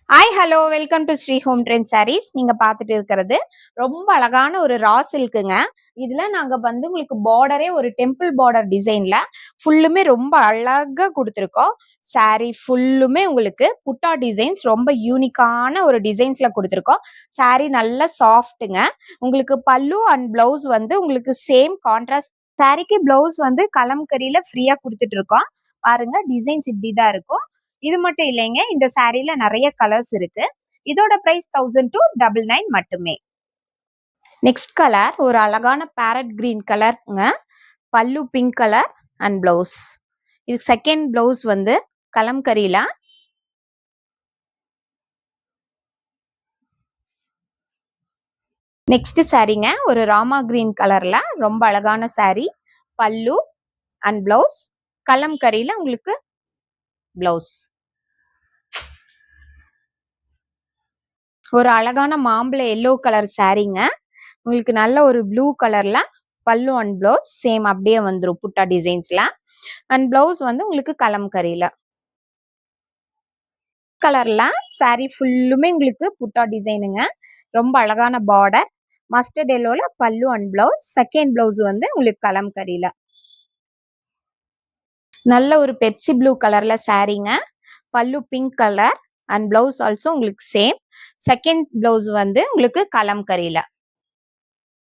Hi hello welcome to Sri home trend sarees. நீங்க பார்த்துட்டு இருக்கிறது ரொம்ப அழகான ஒரு ரா சில்க்குங்க. இதுல நாங்க உங்களுக்கு பார்டரே ஒரு டெம்பிள் பார்டர் டிசைன்ல ஃபுல்லுமே ரொம்ப அழகா கொடுத்துருக்கோம். சாரீ ஃபுல்லுமே உங்களுக்கு புட்டா டிசைன்ஸ் ரொம்ப யூனிக்கான ஒரு டிசைன்ஸ்ல கொடுத்துருக்கோம். சாரீ நல்ல சாஃப்ட்டுங்க. உங்களுக்கு பல்லு அண்ட் பிளவுஸ் உங்களுக்கு சேம் கான்ட்ராஸ்ட். சாரீக்கு பிளவுஸ் கலம்கரியில ஃப்ரீயா கொடுத்துட்டு இருக்கோம். பாருங்க, டிசைன்ஸ் இப்படிதான் இருக்கும். இது மட்டும் இல்லைங்க, இந்த சாரீல நிறைய கலர்ஸ் இருக்கு. இதோட பிரைஸ் 1299 மட்டுமே. நெக்ஸ்ட் கலர் ஒரு அழகான பேரட் கிரீன் கலர்ங்க. பல்லு பிங்க் கலர் அண்ட் பிளவுஸ். இது செகண்ட் பிளவுஸ் கலம்கரியில. நெக்ஸ்ட் சாரீங்க ஒரு ராமா கிரீன் கலர்ல ரொம்ப அழகான சாரீ. பல்லு அண்ட் பிளவுஸ் கலம்கரியில உங்களுக்கு பிளவுஸ். ஒரு அழகான மாம்பழ எல்லோ கலர் சாரீங்க. உங்களுக்கு நல்ல ஒரு ப்ளூ கலர்ல பல்லு அண்ட் பிளவுஸ் சேம் அப்படியே வந்துடும் புட்டா டிசைன்ஸ்ல. அண்ட் பிளவுஸ் உங்களுக்கு கலம்கரியில கலர்ல சாரீ ஃபுல்லுமே உங்களுக்கு புட்டா டிசைனுங்க. ரொம்ப அழகான பார்டர். மஸ்டர்ட் எல்லோல பல்லு அண்ட் பிளவுஸ். செகண்ட் பிளவுஸ் உங்களுக்கு கலம்கரியில. நல்ல ஒரு பெப்சி ப்ளூ கலர்ல சாரீங்க. பல்லு pink colour and blouse also உங்களுக்கு சேம். செகண்ட் பிளவுஸ் உங்களுக்கு கலம்கரியில.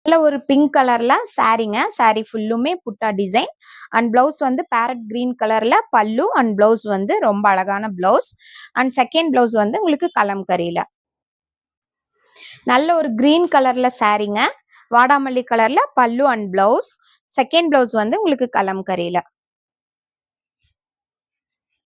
நல்ல ஒரு பிங்க் கலர்ல சாரீங்க. சாரீ ஃபுல்லுமே புட்டா design and blouse farad green கலர்ல பல்லு அண்ட் பிளவுஸ் ரொம்ப அழகான பிளவுஸ். அண்ட் செகண்ட் பிளவுஸ் உங்களுக்கு கலம்கரியில. நல்ல ஒரு கிரீன் கலர்ல சாரீங்க. வாடாமல்லி கலர்ல பல்லு அண்ட் பிளவுஸ். செகண்ட் பிளவுஸ் உங்களுக்கு கலம்கரியில.